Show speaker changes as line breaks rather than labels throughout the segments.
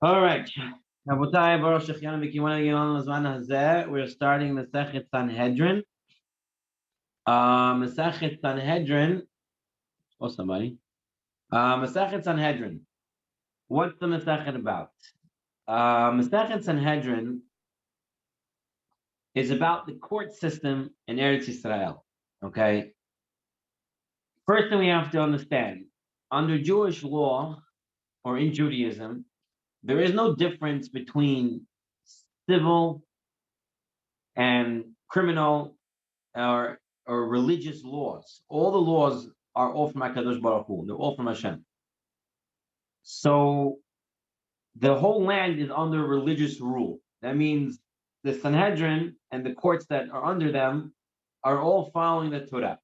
All right. Rabotai, Baruch Shechianu V'Kimonu Gimel L'Zman Hazeh. We're starting Masechet Sanhedrin. Masechet Sanhedrin. Oh, somebody. Masechet Sanhedrin. What's the Masechet about? Masechet Sanhedrin is about the court system in Eretz Yisrael. Okay. First thing we have to understand: under Jewish law or in Judaism, there is no difference between civil and criminal or religious laws. All the laws are all from HaKadosh Baruch Hu. They're all from Hashem. So the whole land is under religious rule. That means the Sanhedrin and the courts that are under them are all following the Torah.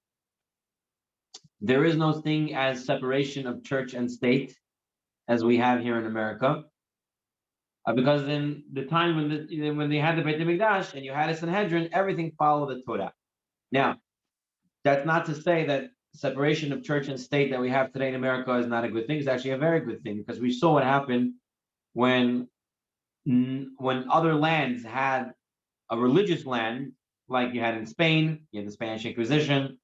There is no thing as separation of church and state as we have here in America. Because in the time when they had the Beit HaMikdash and you had a Sanhedrin, everything followed the Torah. Now, that's not to say that separation of church and state that we have today in America is not a good thing. It's actually a very good thing, because we saw what happened when other lands had a religious land, like you had in Spain. You had the Spanish Inquisition.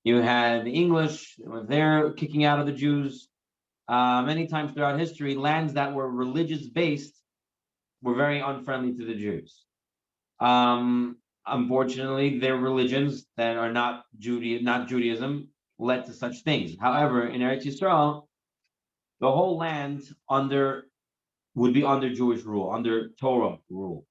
You had the English when they're kicking out of the Jews. Many times throughout history, lands that were religious based were very unfriendly to the Jews. Unfortunately, their religions that are not Judaism led to such things. However, in Eretz Yisrael, the whole land would be under Jewish rule, under Torah rule.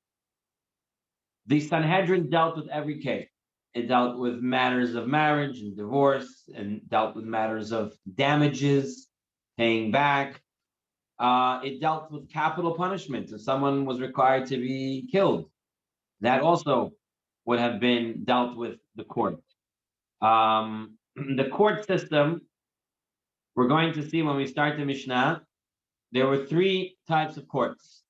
The Sanhedrin dealt with every case. It dealt with matters of marriage and divorce, and dealt with matters of damages, paying back. It dealt with capital punishment. If someone was required to be killed, that also would have been dealt with the court. The court system, we're going to see when we start the Mishnah, there were three types of courts.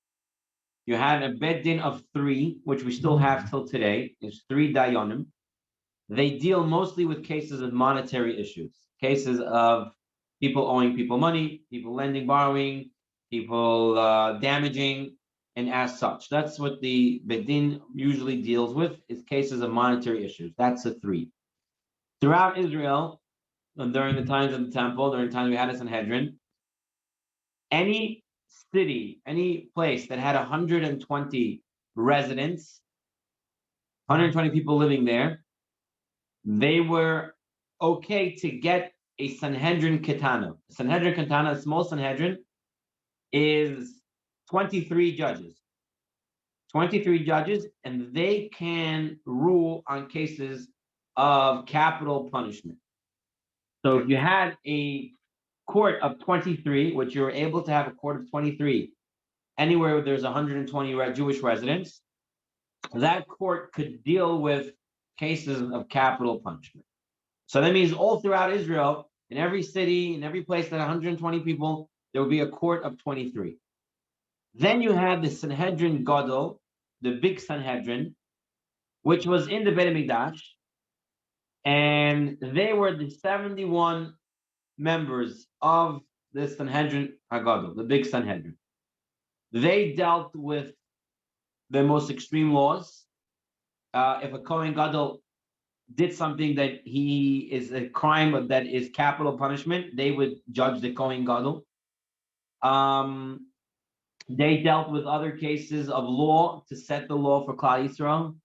You had a Beit Din of three, which we still have till today. There's three Dayanim. They deal mostly with cases of monetary issues, cases of people owing people money, people lending, borrowing, people damaging, and as such. That's what the Beit Din usually deals with, is cases of monetary issues. That's the three. Throughout Israel, during the times of the temple, during the times we had a Sanhedrin, any city, any place that had 120 residents, 120 people living there, they were okay to get a Sanhedrin Ketana. Sanhedrin Ketana, a small Sanhedrin, is 23 judges. 23 judges, and they can rule on cases of capital punishment. So if you had a court of 23, which you're able to have a court of 23 anywhere where there's 120 Jewish residents, that court could deal with cases of capital punishment. So that means all throughout Israel, in every city, in every place that 120 people, there would be a court of 23. Then you had the Sanhedrin Gadol, the big Sanhedrin, which was in the Beit HaMikdash, and they were the 71 members of the Sanhedrin Hagadol, the big Sanhedrin. They dealt with the most extreme laws. If a Kohen Gadol did something that he is a crime that is capital punishment, they would judge the Kohen Gadol. They dealt with other cases of law to set the law for Klal Yisrael,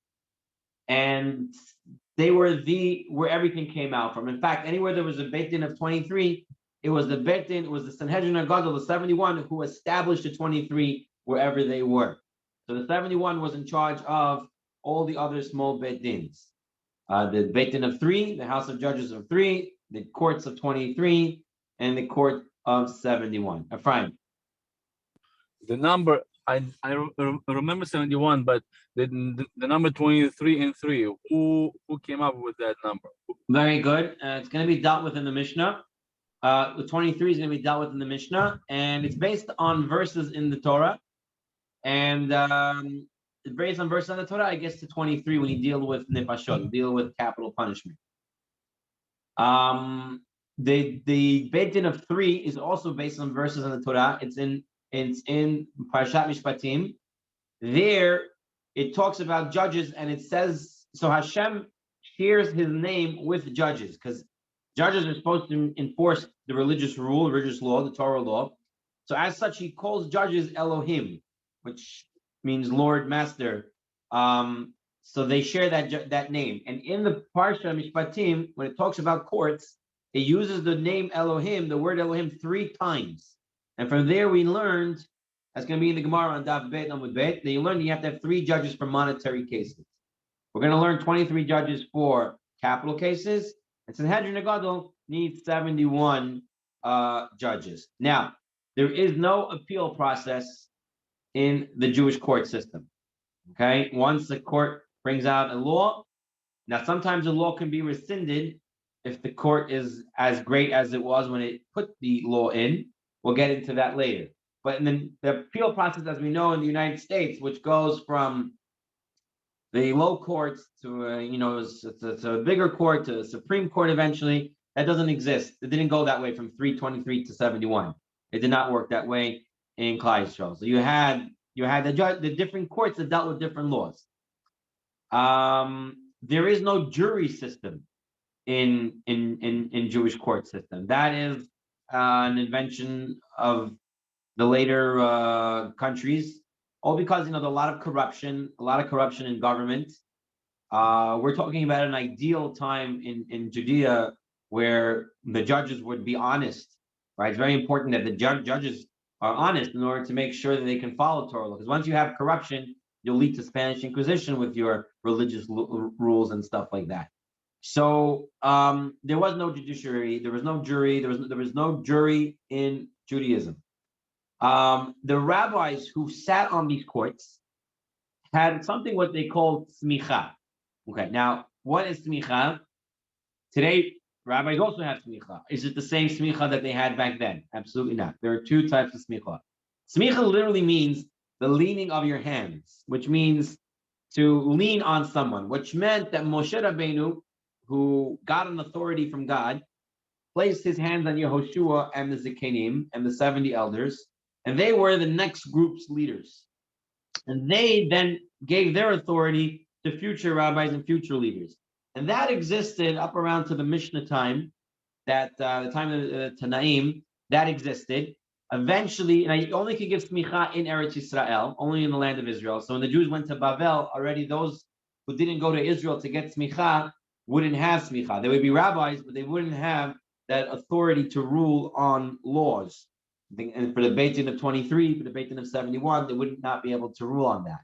and they were where everything came out from. In fact, anywhere there was a Beit Din of 23, it was the Beit Din, it was the Sanhedrin Hagadol, the 71, who established the 23 wherever they were. So the 71 was in charge of all the other small Beit Dins. The Beit Din of 3, the House of Judges of 3, the courts of 23, and the court of 71. Ephraim.
The number, I remember 71, but the number 23 and 3, who came up with that number?
Very good. It's going to be dealt with in the Mishnah. The 23 is going to be dealt with in the Mishnah, and it's based on verses in the Torah. And it's based on verses in the Torah, I guess, to 23 when you deal with nefashot, deal with capital punishment. The Beit Din of 3 is also based on verses in the Torah. It's in in Parashat Mishpatim. There, it talks about judges, and it says, so Hashem shares his name with judges, because judges are supposed to enforce the religious rule, religious law, the Torah law. So as such, he calls judges Elohim, which means Lord, Master. So they share that name. And in the Parsha Mishpatim, when it talks about courts, it uses the name Elohim, the word Elohim, 3 times. And from there we learned, that's going to be in the Gemara on Daf Bet Amud Bet, that you learn you have to have 3 judges for monetary cases. We're going to learn 23 judges for capital cases, and Sanhedrin Gadol needs 71 judges. Now, there is no appeal process in the Jewish court system. Okay, once the court brings out a law, now sometimes the law can be rescinded if the court is as great as it was when it put the law in. We'll get into that later. But in the appeal process, as we know in the United States, which goes from the low courts to a bigger court to the Supreme Court eventually, that doesn't exist. It didn't go that way from 323 to 71. It did not work that way in Klal Yisrael. So you had the different courts that dealt with different laws. There is no jury system in Jewish court system. That is an invention of the later countries, all because there's a lot of corruption in government. We're talking about an ideal time in Judea where the judges would be honest, right? It's very important that the judges are honest in order to make sure that they can follow Torah law. Because once you have corruption, you'll lead to Spanish Inquisition with your religious rules and stuff like that. So there was no judiciary, there was no jury, there was no jury in Judaism. The rabbis who sat on these courts had something what they called smicha. Okay, now what is smicha? Today, rabbis also have smicha. Is it the same smicha that they had back then? Absolutely not. There are 2 types of smicha. Smicha literally means the leaning of your hands, which means to lean on someone, which meant that Moshe Rabbeinu, who got an authority from God, placed his hands on Yehoshua and the Zikanim and the 70 elders, and they were the next group's leaders. And they then gave their authority to future rabbis and future leaders. And that existed up around to the Mishnah time, that the time of the Tanaim, that existed. Eventually, and you only could give smicha in Eretz Yisrael, only in the land of Israel. So when the Jews went to Bavel, already those who didn't go to Israel to get smicha wouldn't have smicha. They would be rabbis, but they wouldn't have that authority to rule on laws. And for the Beit Din of 23, for the Beit Din of 71, they would not be able to rule on that.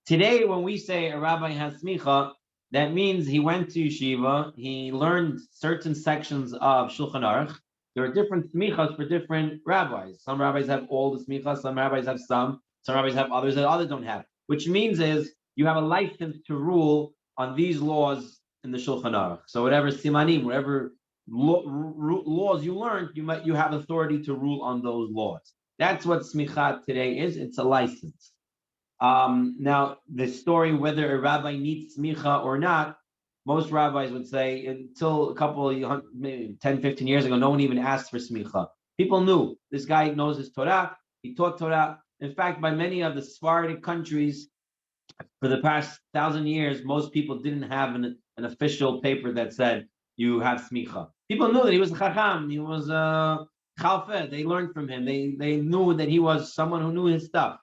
Today, when we say a rabbi has smicha, that means he went to yeshiva, he learned certain sections of Shulchan Aruch. There are different smichas for different rabbis. Some rabbis have all the smichas, some rabbis have some rabbis have others that others don't have. Which means is you have a license to rule on these laws in the Shulchan Aruch. So whatever simanim, whatever laws you learned, you have authority to rule on those laws. That's what smicha today is. It's a license. Now, the story whether a rabbi needs smicha or not, most rabbis would say until a couple of maybe 10, 15 years ago, no one even asked for smicha. People knew this guy knows his Torah. He taught Torah. In fact, by many of the Sephardic countries, for the past 1,000 years, most people didn't have an official paper that said you have smicha. People knew that he was a chacham. He was a chalfeh. They learned from him. They knew that he was someone who knew his stuff.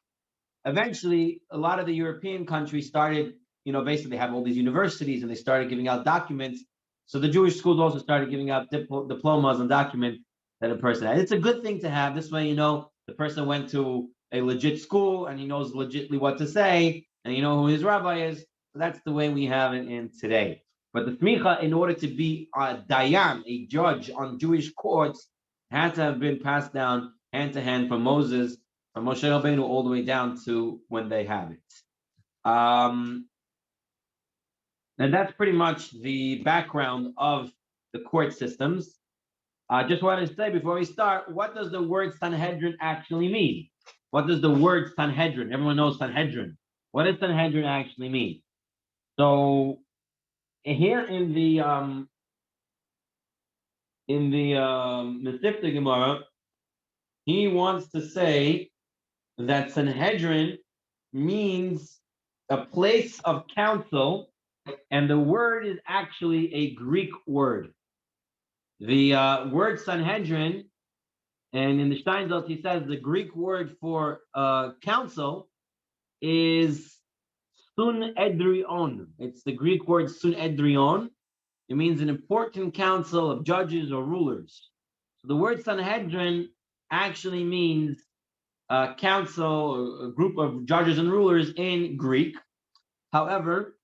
Eventually, a lot of the European countries started, basically they have all these universities and they started giving out documents. So the Jewish schools also started giving out diplomas and documents that a person had. It's a good thing to have. This way, the person went to a legit school and he knows legitly what to say and you know who his rabbi is. So that's the way we have it in today. But the smicha, in order to be a dayan, a judge on Jewish courts, had to have been passed down hand to hand from Moses, from Moshe Rabbeinu all the way down to when they have it. And that's pretty much the background of the court systems. I just want to say before we start, what does the word Sanhedrin actually mean? What does the word Sanhedrin? Everyone knows Sanhedrin. What does Sanhedrin actually mean? So here in the Masifta Gemara, he wants to say that Sanhedrin means a place of council, and the word is actually a Greek word. The word Sanhedrin, and in the Steinsaltz he says the Greek word for council is Sanhedrion. It's the Greek word Sanhedrion. It means an important council of judges or rulers. So the word Sanhedrin actually means a council, a group of judges and rulers in Greek. However,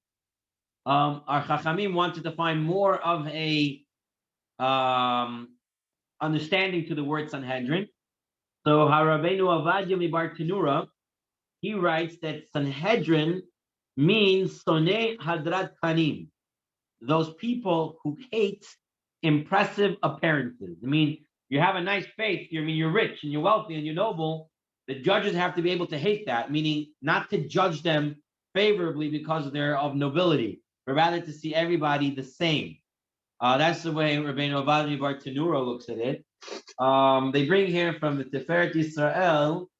our Chachamim wanted to find more of a understanding to the word Sanhedrin. So Harabeinu Avadia Mibar Tenura, he writes that Sanhedrin means Sonei Hadrat Panim, those people who hate impressive appearances. I mean, you have a nice face, you're rich and you're wealthy and you're noble. The judges have to be able to hate that, meaning not to judge them favorably because they're of nobility, but rather to see everybody the same. That's the way Rabbeinu Avadi Bar Tenura looks at it. They bring here from the Tiferet Israel,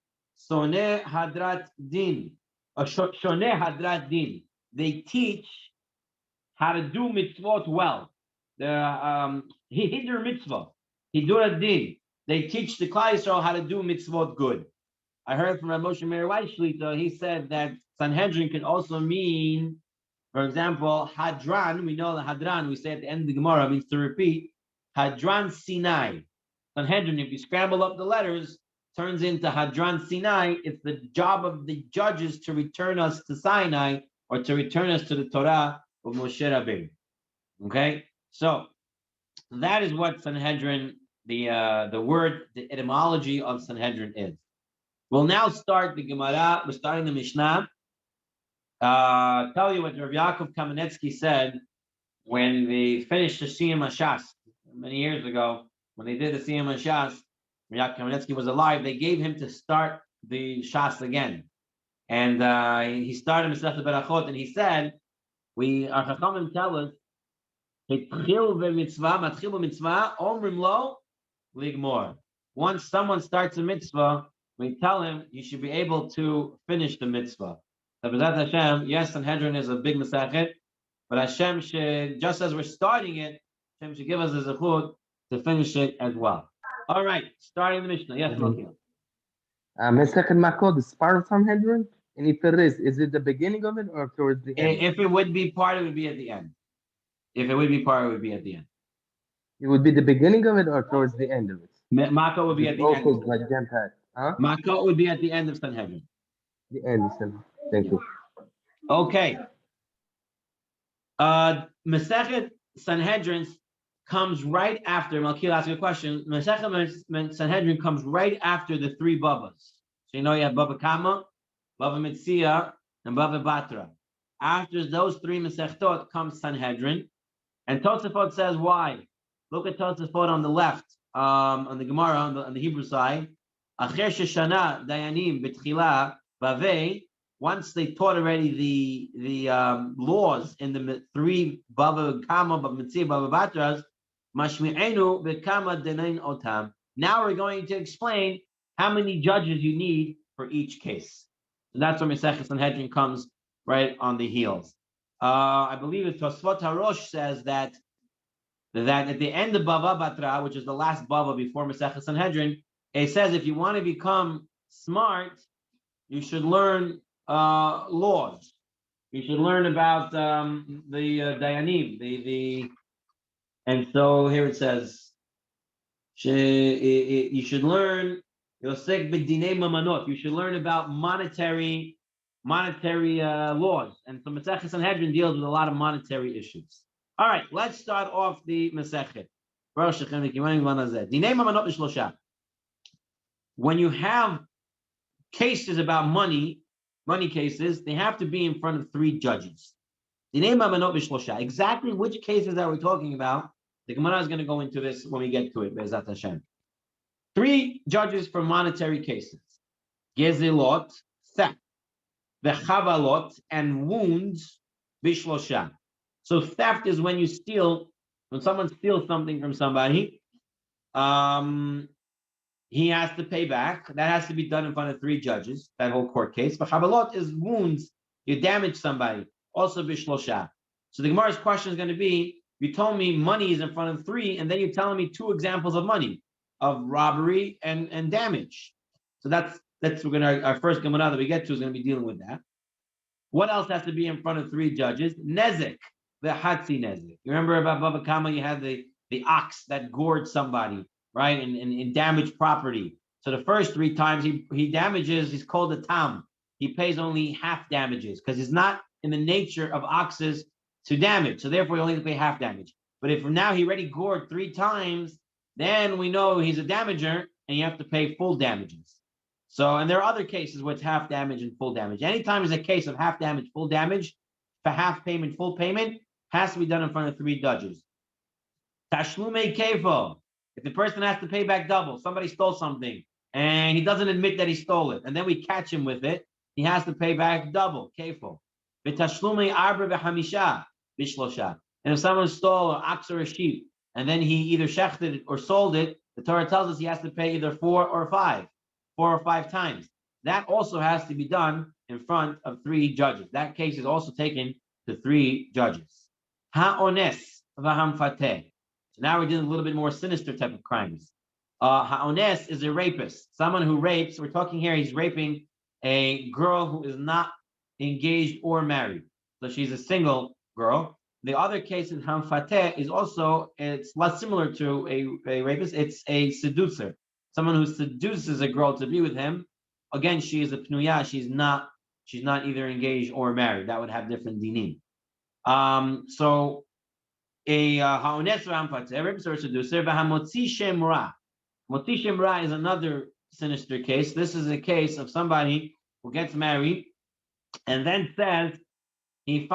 Soneh Hadrat Din, Shoneh Hadrat Din. They teach how to do mitzvot well. The Hidur mitzvah, Hidur Din. They teach the Klal Yisrael how to do mitzvot good. I heard from Rav Moshe Meir Weiss Shlita, he said that Sanhedrin can also mean, for example, Hadran. We know the Hadran, we say at the end of the Gemara, means to repeat. Hadran Sinai. Sanhedrin, if you scramble up the letters, turns into Hadran Sinai. It's the job of the judges to return us to Sinai, or to return us to the Torah of Moshe Rabbeinu. Okay, so that is what Sanhedrin, the word, the etymology of Sanhedrin is. We'll now start the Gemara. We're starting the Mishnah. Tell you what Rav Yaakov Kamenetsky said when they finished the Siyam HaShas many years ago. When they did the Siyam HaShas, Rav Yaakov Kamenetsky was alive. They gave him to start the Shas again, and he started Masechet Berachot, and he said, our Chachamim tell us, once someone starts a mitzvah, we tell him he should be able to finish the mitzvah. So Hashem, yes, Sanhedrin is a big masachet, but Hashem should, just as we're starting it, Hashem should give us the zechut to finish it as well. All right, starting the Mishnah. Yes, Malkiel.
Masechet Makot is part of Sanhedrin? And if it is it the beginning of it or towards the end?
If it would be part, it would be at the end. If it would be part, it would be at the end.
It would be the beginning of it or towards the end of it?
Makot would be at the end.
Like huh?
Makot would be at the end of Sanhedrin.
The end, thank you.
Okay. Masechet Sanhedrin comes right after, Malkiel asked you a question, Masechet Sanhedrin comes right after the three Babas. So you know you have Baba Kama, Baba Metzia, and Baba Batra. After those three Masechtot comes Sanhedrin, and Tosafot says why. Look at Tosafot on the left, on the Gemara, on the Hebrew side. Acher Sheshana Dayanim B'tchila Bavei. Once they taught already the laws in the three Baba Kama, Baba Metzia, Baba Batras, Mashmi'enu B'kama Denain Otam. Now we're going to explain how many judges you need for each case. So that's where Masechet Sanhedrin comes right on the heels. I believe it's Tosfot Harosh says that at the end of Bava Batra, which is the last Bava before Masechet Sanhedrin, it says if you want to become smart, you should learn laws. You should learn about the Dayanim, and so here it says you should learn Yosek b'dinei mamanot. You should learn about monetary laws, and so Masechet Sanhedrin deals with a lot of monetary issues. All right, let's start off the Masechet. When you have cases about money cases, they have to be in front of three judges. Exactly which cases are we talking about? The Gemara is going to go into this when we get to it. Be'ezat Hashem. Three judges for monetary cases: gezilot, theft, vechavalot, and wounds, bishlosha. So theft is when someone steals something from somebody, he has to pay back. That has to be done in front of 3 judges, that whole court case. But chabalot is wounds, you damage somebody, also bishlosha. So the Gemara's question is going to be, you told me money is in front of 3, and then you're telling me 2 examples of money, of robbery and damage. So that's we're gonna, our first Gemara that we get to is going to be dealing with that. What else has to be in front of 3 judges? Nezek, the hatzi nezek. You remember about Baba Kama, you had the ox that gored somebody, right, and damaged property. So the first 3 times he damages, he's called a tam. He pays only half damages because he's not in the nature of oxes to damage. So therefore, he only has to pay half damage. But if now he already gored 3 times, then we know he's a damager and you have to pay full damages. So, and there are other cases where it's half damage and full damage. Anytime there's a case of half damage, full damage, for half payment, full payment, has to be done in front of 3 judges. Tashlume kefo. If the person has to pay back double, somebody stole something and he doesn't admit that he stole it, and then we catch him with it, he has to pay back double, kefo. V'tashlume arba v'hamisha bishlosha. And if someone stole an ox or a sheep, and then he either shechted it or sold it, the Torah tells us he has to pay either 4 or 5 times. That also has to be done in front of 3 judges. That case is also taken to 3 judges. Ha'ones v'hamfateh. So now we're dealing with a little bit more sinister type of crimes. Ha'ones is a rapist, someone who rapes. We're talking here, he's raping a girl who is not engaged or married. So she's a single girl. The other case in hamfateh is also, it's less similar to a rapist. It's a seducer, someone who seduces a girl to be with him. Again, she is a pnuya. She's not either engaged or married. That would have different dinim. So a ha'ones hamfateh, rapist or seducer, v'hamotzi shem ra. Motzi shem ra is another sinister case. This is a case of somebody who gets married and then says he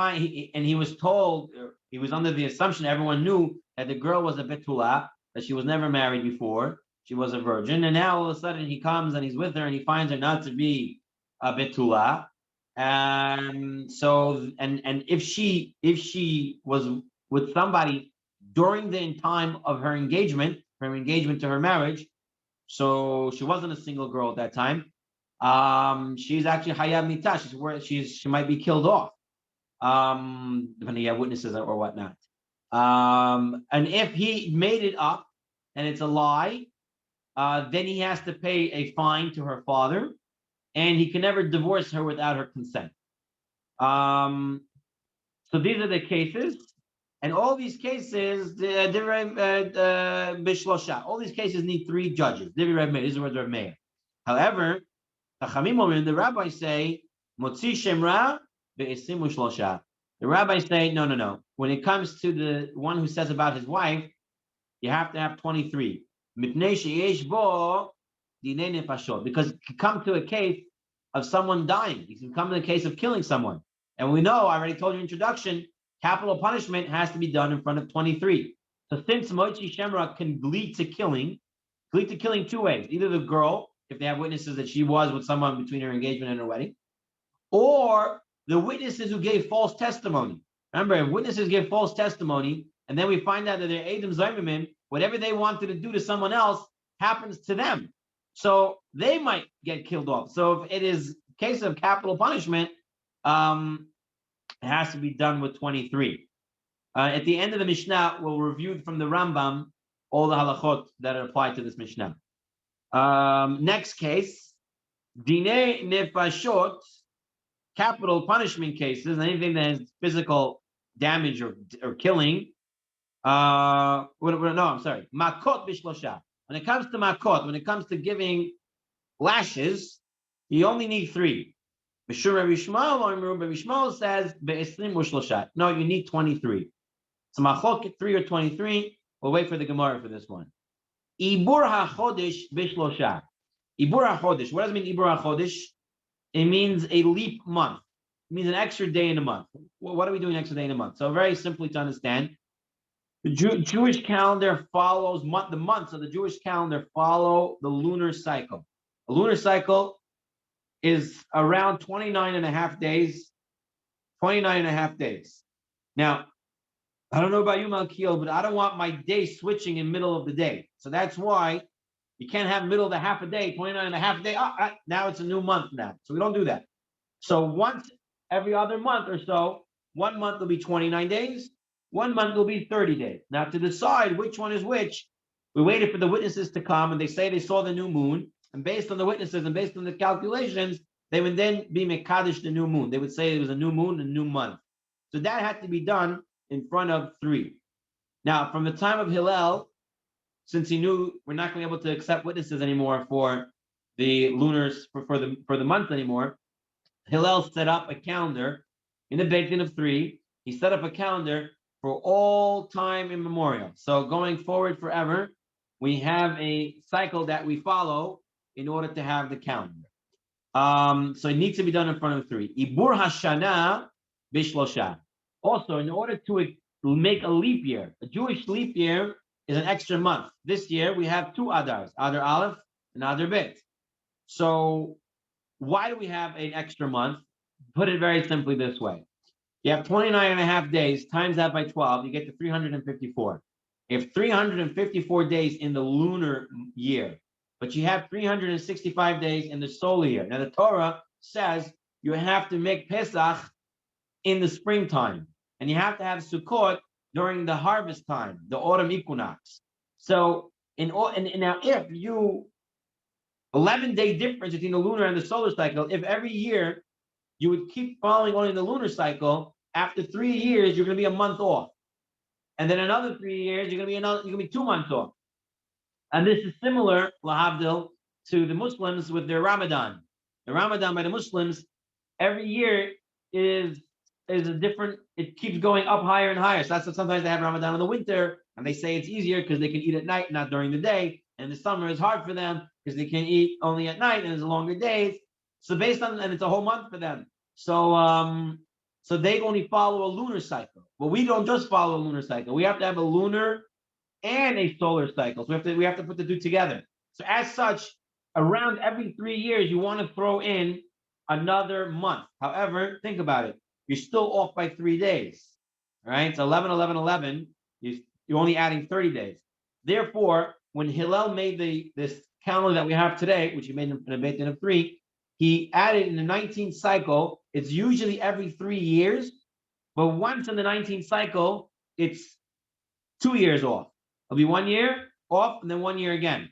was told, he was under the assumption everyone knew that the girl was a betula, that she was never married before, she was a virgin, and now all of a sudden he comes and he's with her and he finds her not to be a betula, and so and if she was with somebody during the time of her engagement to her marriage, so she wasn't a single girl at that time. She's actually hayab mitah. She might be killed off. Depending on witnesses or whatnot. And if he made it up and it's a lie, then he has to pay a fine to her father, and he can never divorce her without her consent. So these are the cases, and all these cases, all these cases need 3 judges. These are the words of Meir. However, the rabbis say, Motzi Shem Ra ve'esimu shlosha. The rabbis say, no. When it comes to the one who says about his wife, you have to have 23. Because it can come to a case of someone dying. It can come to the case of killing someone. And we know, I already told you in introduction, capital punishment has to be done in front of 23. So since Mochi Shemra can lead to killing 2 ways. Either the girl, if they have witnesses that she was with someone between her engagement and her wedding, or the witnesses who gave false testimony. Remember, if witnesses give false testimony, and then we find out that they're Edom Zayimim, whatever they wanted to do to someone else happens to them. So they might get killed off. So if it is a case of capital punishment, it has to be done with 23. At the end of the Mishnah, we'll review from the Rambam all the halachot that apply to this Mishnah. Next case, Dinei Nefashot, capital punishment cases, anything that has physical damage or killing. Makot bishlosha. When it comes to makot, when it comes to giving lashes, you only need 3. Mishur Rabbi Shmuel says be'esrim u'shlosha. No, you need 23. So machok 3 or 23. We'll wait for the Gemara for this one. Ibur hachodesh bishlosha. Ibur hachodesh. What does it mean? Ibur hachodesh. It means a leap month. It means an extra day in a month. What are we doing extra day in a month? So very simply to understand, the Jewish calendar follows the months of the Jewish calendar follow the lunar cycle. A lunar cycle is around 29 and a half days. 29 and a half days. Now, I don't know about you, Malkiel, but I don't want my day switching in the middle of the day. So that's why You can't have middle of the half a day, 29 and a half a day. Now it's a new month now. So we don't do that. So once every other month or so, 1 month will be 29 days, 1 month will be 30 days. Now to decide which one is which, we waited for the witnesses to come and they say they saw the new moon. And based on the witnesses and based on the calculations, they would then be Mekadesh the new moon. They would say it was a new moon, a new month. So that had to be done in front of 3. Now, from the time of Hillel, since he knew we're not going to be able to accept witnesses anymore for the lunars for the month anymore, Hillel set up a calendar in the Beit Din of 3. He set up a calendar for all time immemorial. So going forward forever, we have a cycle that we follow in order to have the calendar. So it needs to be done in front of 3. Ibur Hashana Bishlosha. Also, in order to make a leap year, a Jewish leap year is an extra month. This year we have 2 Adars, Adar Aleph and Adar Bet. So why do we have an extra month? Put it very simply this way. You have 29 and a half days, times that by 12, you get to 354. You have 354 days in the lunar year, but you have 365 days in the solar year. Now the Torah says you have to make Pesach in the springtime, and you have to have Sukkot during the harvest time, the autumn equinox. So now if you 11-day difference between the lunar and the solar cycle, if every year you would keep following only the lunar cycle, after 3 years you're going to be a month off, and then another 3 years you're going to be 2 months off. And this is similar, lahavdil, to the Muslims with their Ramadan. The Ramadan by the Muslims every year is a different. It keeps going up higher and higher. So that's what sometimes they have Ramadan in the winter, and they say it's easier because they can eat at night, not during the day. And the summer is hard for them because they can eat only at night and it's longer days. So based on, and it's a whole month for them. So they only follow a lunar cycle. But we don't just follow a lunar cycle. We have to have a lunar and a solar cycle. So we have to put the 2 together. So as such, around every 3 years, you want to throw in another month. However, think about it. You're still off by 3 days. All right. It's 11, 11, 11. You're only adding 30 days. Therefore, when Hillel made this calendar that we have today, which he made in a Beit Din of 3, he added in the 19th cycle. It's usually every 3 years, but once in the 19th cycle, it's 2 years off. It'll be 1 year off and then 1 year again.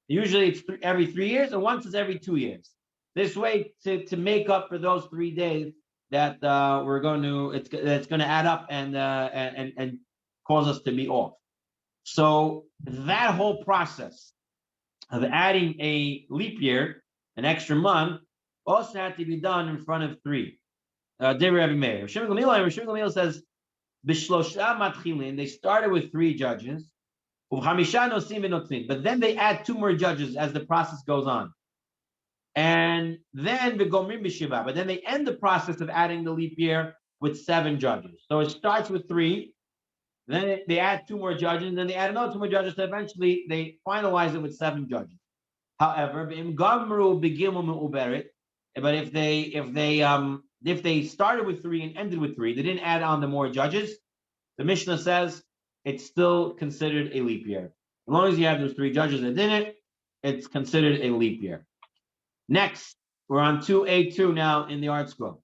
Usually it's every 3 years, and once it's every 2 years. This way to make up for those 3 days that it's going to add up and cause us to be off. So that whole process of adding a leap year, an extra month, also had to be done in front of 3. Devar Rabbi Meir. Rav Shimon Gamliel says, B'shlosha matchilin, they started with 3 judges, u'chamisha nosim v'notzin, but then they add 2 more judges as the process goes on. And then v'gomrim b'shiva, but then they end the process of adding the leap year with 7 judges. So it starts with 3, then they add 2 more judges, and then they add another 2 more judges, so eventually they finalize it with 7 judges. However, but if they started with 3 and ended with 3, they didn't add on the more judges, the Mishnah says it's still considered a leap year. As long as you have those 3 judges that did it, it's considered a leap year. Next, we're on 2A-2 now in the art scroll.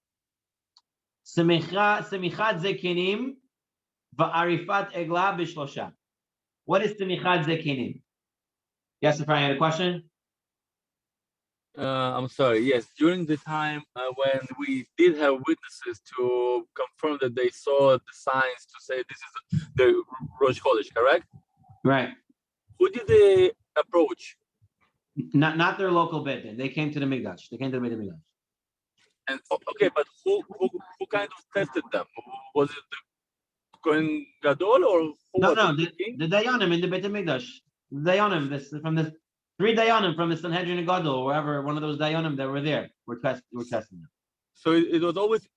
Semichat zekinim va'arifat egla b'shlosha. What is semichat zekinim? Yes, if I had a question?
I'm sorry. Yes, during the time when we did have witnesses to confirm that they saw the signs to say this is the Rosh Chodesh, correct?
Right.
Who did they approach?
Not their local Beit Din. They came to the Mikdash. They came to the Beit Mikdash.
And okay, but who kind of tested them? Was it the Kohen Gadol or who?
No, the Dayanim in the Beit Mikdash. The Dayanim, from the 3 Dayanim from the Sanhedrin and Gadol, wherever one of those Dayanim that were there, were testing them.
So it was always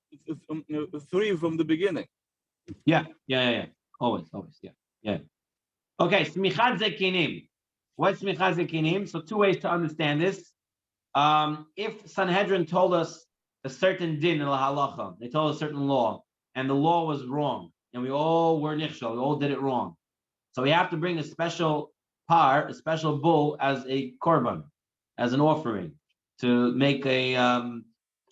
3 from the beginning.
Yeah. Always, yeah. Okay, Smichat Zekinim. What's Smichat Zekinim? So 2 ways to understand this. If Sanhedrin told us a certain din in la halacha, they told us a certain law, and the law was wrong, and we all were nichshel, we all did it wrong. So we have to bring a special a special bull, as a korban, as an offering, to make a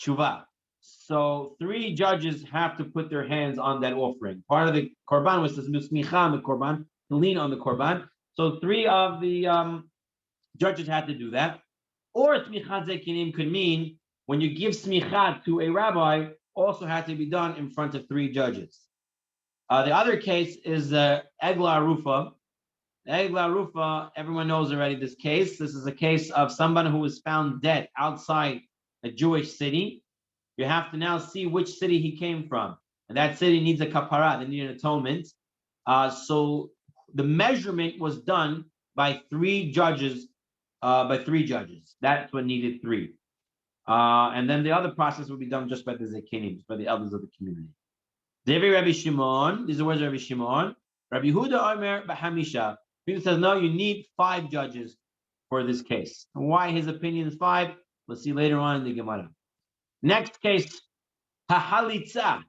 tshuva. So 3 judges have to put their hands on that offering. Part of the korban was this smicha on the korban, to lean on the korban. So 3 of the judges had to do that. Or smichat zekinim could mean when you give smicha to a rabbi, also had to be done in front of 3 judges. The other case is Egla Arufa. Egla Arufa, everyone knows already this case. This is a case of someone who was found dead outside a Jewish city. You have to now see which city he came from. And that city needs a kapara, they need an atonement. So the measurement was done by 3 judges, That's what needed 3. And then the other process would be done just by the zekinim, by the elders of the community. Devi Rabbi Shimon, these are words of Rabbi Shimon. Rabbi Huda Omer Bahamisha. He says, no, you need 5 judges for this case. And why his opinion is 5? We'll see later on in the Gemara. Next case, Hahalitza.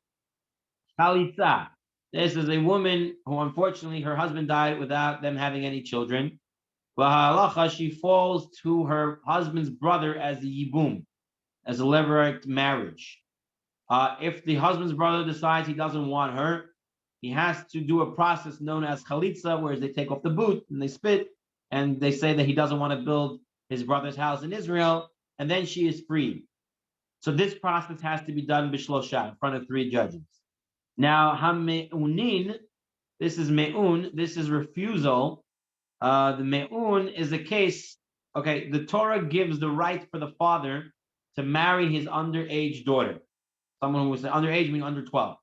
Halitza. This is a woman who, unfortunately, her husband died without them having any children. She falls to her husband's brother as a yibum, as a levirate marriage. If the husband's brother decides he doesn't want her, he has to do a process known as chalitza, where they take off the boot and they spit, and they say that he doesn't want to build his brother's house in Israel, and then she is free. So this process has to be done bishlosha, in front of 3 judges. Now, hame'unin, this is me'un, this is refusal. The me'un is a case, okay, the Torah gives the right for the father to marry his underage daughter. Someone who was underage, meaning under 12.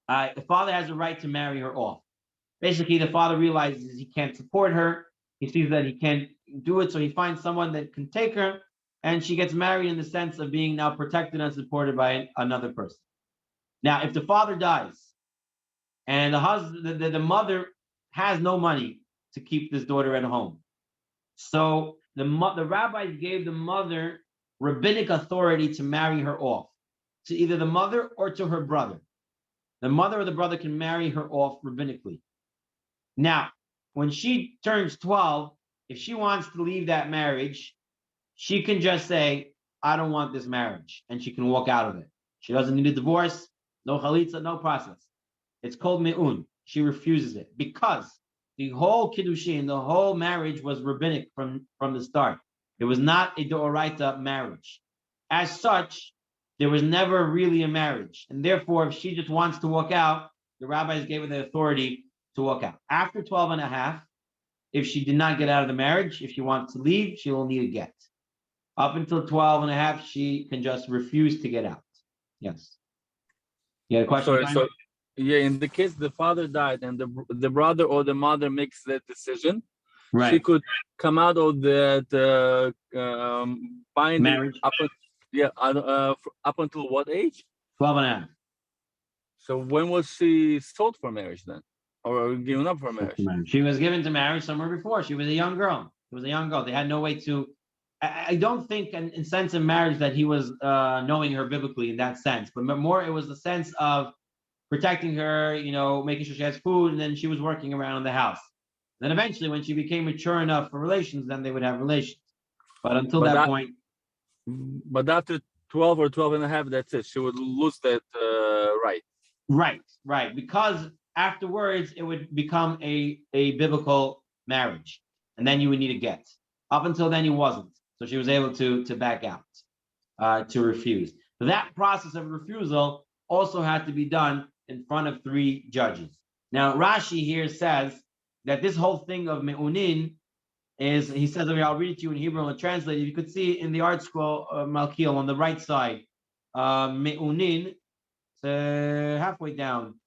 The father has a right to marry her off. Basically, the father realizes he can't support her. He sees that he can't do it, so he finds someone that can take her, and she gets married in the sense of being now protected and supported by another person. Now, if the father dies and the mother has no money to keep this daughter at home, so the rabbis gave the mother rabbinic authority to marry her off, to either the mother or to her brother. The mother or the brother can marry her off rabbinically. Now, when she turns 12, if she wants to leave that marriage, she can just say, I don't want this marriage, and she can walk out of it. She doesn't need a divorce, no chalitza, no process. It's called me'un. She refuses it because the whole kiddushin, the whole marriage was rabbinic from the start. It was not a d'oraita marriage. As such, there was never really a marriage. And therefore, if she just wants to walk out, the rabbis gave her the authority to walk out. After 12 and a half, if she did not get out of the marriage, if she wants to leave, she will need a get. Up until 12 and a half, she can just refuse to get out. Yes. You had a question?
So yeah, in the case the father died and the brother or the mother makes that decision,
Right.
she could come out of that binding
Marriage.
up until what age?
12 and a half.
So when was she sold for marriage then, or given up for marriage?
She was given to marriage somewhere before. She was a young girl. She was a young girl. They had no way to. I don't think, in sense of marriage, that he was knowing her biblically in that sense, but more it was the sense of protecting her, making sure she has food, and then she was working around the house. Then eventually, when she became mature enough for relations, then they would have relations. But until that point.
But after 12 or 12 and a half, that's it. She would lose that right.
Right. Because afterwards, it would become a biblical marriage. And then you would need a get. Up until then, he wasn't. So she was able to back out, to refuse. So that process of refusal also had to be done in front of 3 judges. Now, Rashi here says that this whole thing of me'unin is, he says, I'll read it to you in Hebrew and translate it. You could see in the art scroll, Malkiel, on the right side, me'unin, halfway down.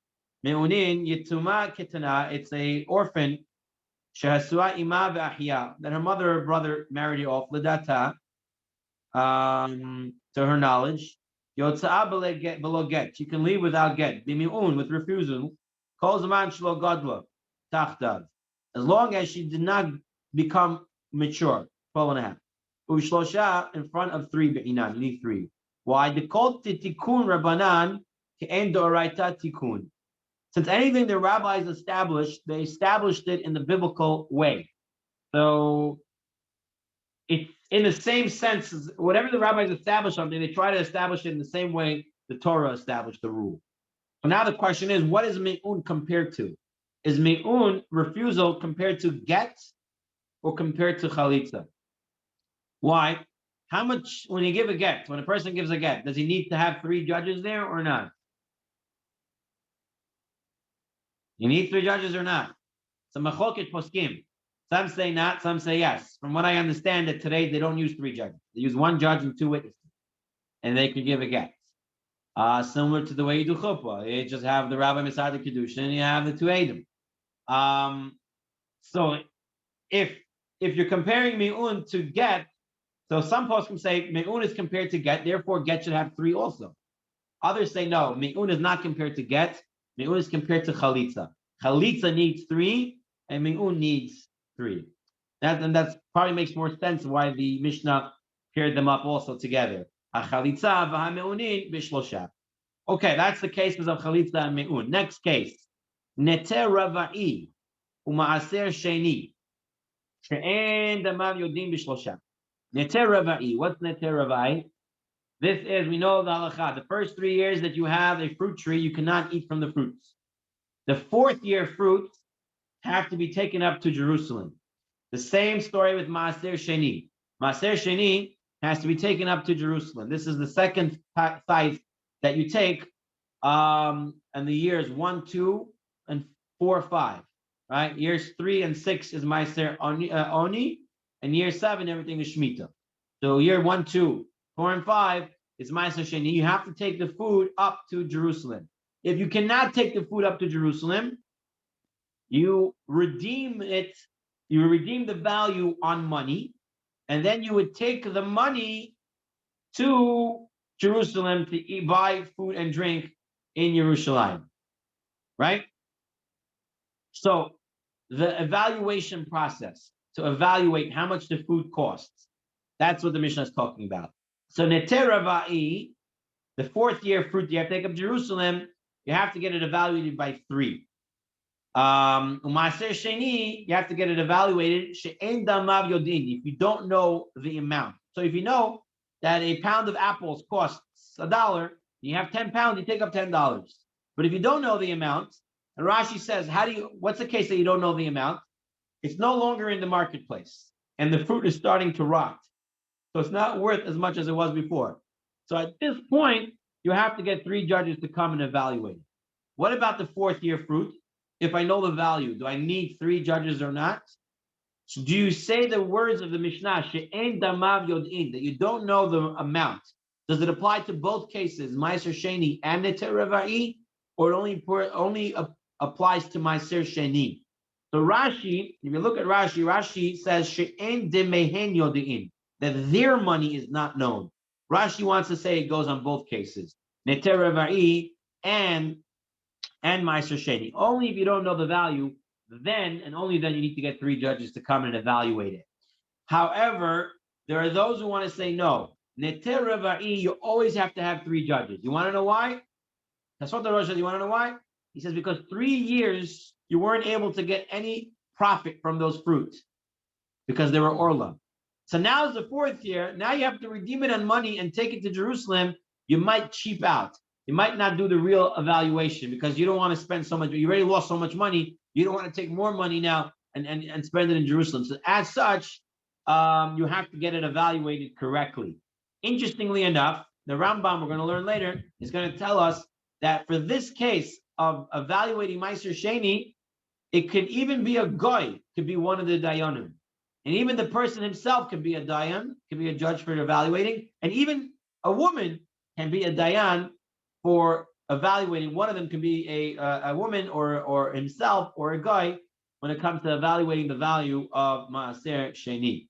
Me'unin, yituma ketana, it's a orphan, shehasua ima ve'ahia, that her mother or brother married off, lidata, to her knowledge. Yotza'a below get, she can leave without get. Bimi'un, with refusal. Kol zaman shelo gadla, tachtav. As long as she did not become mature, 12 and a half. Ushlosha, in front of 3 be'inan, you need 3. Why? The kol tikkun rabbanan ke'en d'oraita tikkun. Since anything the rabbis established, they established it in the biblical way. So it's in the same sense as whatever the rabbis establish something, they try to establish it in the same way the Torah established the rule. So now the question is, what is me'un compared to? Is me'un refusal compared to get or compared to chalitza? Why? How much, when you give a get, when a person gives a get, does he need to have 3 judges there or not? You need 3 judges or not? It's a machloket poskim. Some say not, some say yes. From what I understand, that today they don't use 3 judges. They use 1 judge and 2 witnesses, and they could give a get. Similar to the way you do chuppah, you just have the rabbi beside the kedusha, and you have the 2 Adam. So if you're comparing me'un to get, so some poskim say me'un is compared to get, therefore get should have 3 also. Others say no, me'un is not compared to get, me'un is compared to chalitza. Chalitza needs 3, and me'un needs 3. That probably makes more sense why the Mishnah paired them up also together. Chalitza v'hame'unin b'shlosha. Okay, that's the cases of chalitza and me'un. Next case, neter rava'i u'ma'aser sheni she'en damav yodim b'shlosha. Neter rava'i. What's neter rava'i? This is, we know the halakha. The first 3 years that you have a fruit tree, you cannot eat from the fruits. The 4th year fruits have to be taken up to Jerusalem. The same story with Maaser Sheni. Maaser Sheni has to be taken up to Jerusalem. This is the second site that you take in the years 1, 2, and 4, 5. Right? Years 3 and 6 is Maaser Oni, and year 7, everything is Shemitah. So year 1, 2, 4, and 5 is Maaser Sheni. You have to take the food up to Jerusalem. If you cannot take the food up to Jerusalem, you redeem it. You redeem the value on money, and then you would take the money to Jerusalem to buy food and drink in Jerusalem, right? So the evaluation process to evaluate how much the food costs, that's what the Mishnah is talking about. So neter rava'i, the 4th year fruit you have to take up Jerusalem, you have to get it evaluated by 3. Maaser Sheni, you have to get it evaluated. She'en damav yodin, if you don't know the amount. So if you know that a pound of apples costs $1, you have 10 pounds, you take up $10. But if you don't know the amount, and Rashi says, what's the case that you don't know the amount? It's no longer in the marketplace, and the fruit is starting to rot. So it's not worth as much as it was before. So at this point, you have to get 3 judges to come and evaluate it. What about the 4th year fruit? If I know the value, do I need 3 judges or not? So do you say the words of the Mishnah, she'en damav yodin, that you don't know the amount? Does it apply to both cases, Maaser Sheni and neter rava'i, or it only applies to Maaser Sheni? So Rashi, if you look at Rashi says she'en demehen yodin, that their money is not known. Rashi wants to say it goes on both cases, neter rava'i and Maaser Sheni. Only if you don't know the value, then and only then you need to get 3 judges to come and evaluate it. However, there are those who want to say no. Neter rava'i, you always have to have 3 judges. You want to know why? That's what the Rosh says. You want to know why? He says because 3 years you weren't able to get any profit from those fruits because they were orla. So now is the 4th year. Now you have to redeem it on money and take it to Jerusalem. You might cheap out. You might not do the real evaluation because you don't want to spend so much. You already lost so much money. You don't want to take more money now and spend it in Jerusalem. So as such, you have to get it evaluated correctly. Interestingly enough, the Rambam, we're going to learn later, is going to tell us that for this case of evaluating Maaser Sheni, it could even be a goy, could be one of the dayanim. And even the person himself can be a dayan, can be a judge for evaluating. And even a woman can be a dayan for evaluating. One of them can be a woman or himself or a guy when it comes to evaluating the value of Maaser Sheni.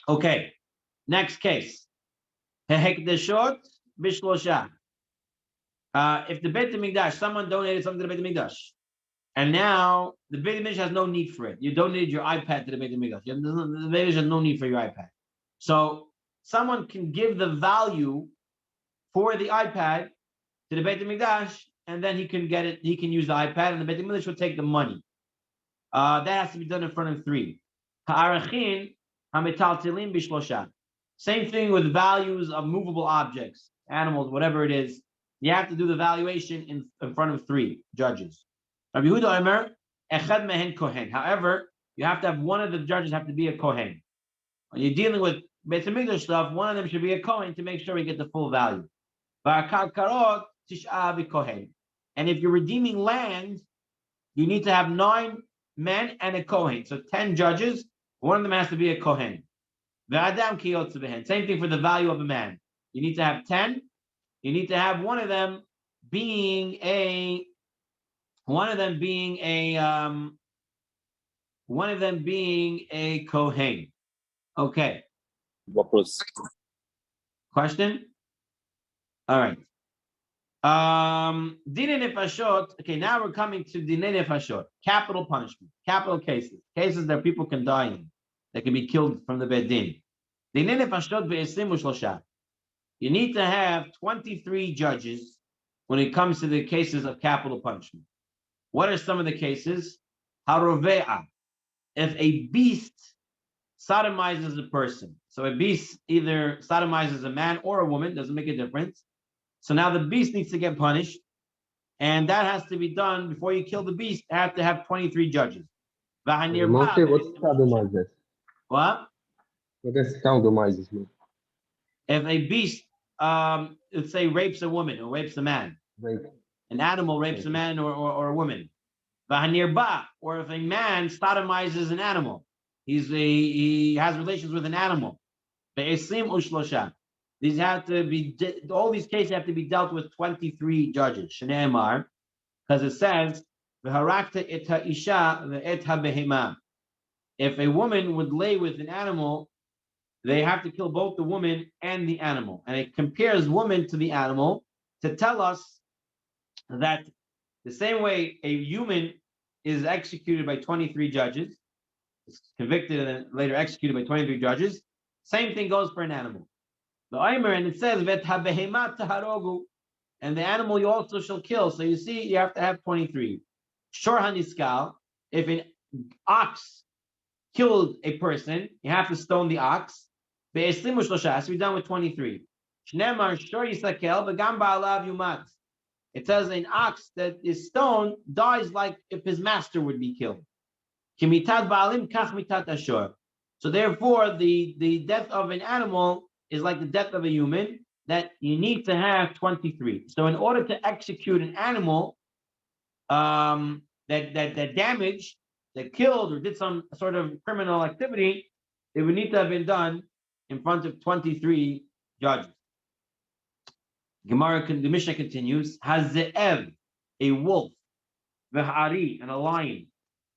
Okay, next case. Hehekdeshot bishlosha. If the Beit HaMikdash, someone donated something to the Beit HaMikdash, and now the Beit HaMikdash has no need for it. You donated your iPad to the Beit HaMikdash. The Beit HaMikdash has no need for your iPad. So someone can give the value for the iPad to the Beit HaMikdash, and then he can get it. He can use the iPad, and the Beit HaMikdash will take the money. That has to be done in front of 3. Ha'arachin ha'metaltelim bishlosha. Same thing with values of movable objects, animals, whatever it is. You have to do the valuation in front of 3 judges. Rabbi Yehuda Omer, echad mehen kohen. However, you have to have one of the judges have to be a kohen. When you're dealing with Beit HaMikdash stuff, one of them should be a kohen to make sure we get the full value. V'akar tish'a v'kohen. And if you're redeeming land, you need to have 9 men and a kohen. So 10 judges. One of them has to be a kohen. V'adam kiyotze behen. Same thing for the value of a man. You need to have 10. You need to have one of them being a kohen. Okay. Question? All right. Dine nefashot. Okay, now we're coming to dine nefashot. Capital punishment, capital cases that people can die in, that can be killed from the bed din. Dine nefashot be'esrim u'shlosha. You need to have 23 judges when it comes to the cases of capital punishment. What are some of the cases? Harove'a. If a beast sodomizes a person, so a beast either sodomizes a man or a woman, doesn't make a difference. So now the beast needs to get punished, and that has to be done before you kill the beast. You have to have 23 judges.
Moshe, what's sodomizes?
What?
What does sodomizes mean?
If a beast, let's say, rapes a woman or rapes a man,
Right.
an animal rapes a man or a woman, or if a man sodomizes an animal, he has relations with an animal. These have to be, all these cases have to be dealt with 23 judges. Shneimar, because it says, if a woman would lay with an animal, they have to kill both the woman and the animal. And it compares woman to the animal to tell us that the same way a human is executed by 23 judges, is convicted and then later executed by 23 judges, same thing goes for an animal. The Omer, and it says, and the animal you also shall kill. So you see, you have to have 23. Shor haniskal, if an ox killed a person, you have to stone the ox. Has to be done with 23. It says an ox that is stoned dies like if his master would be killed. So therefore, the death of an animal is like the death of a human, that you need to have 23. So in order to execute an animal that damaged, that killed, or did some sort of criminal activity, it would need to have been done in front of 23 judges. Gemara, the Mishnah continues, Haze'ev, a wolf, V'ha'ari, and a lion,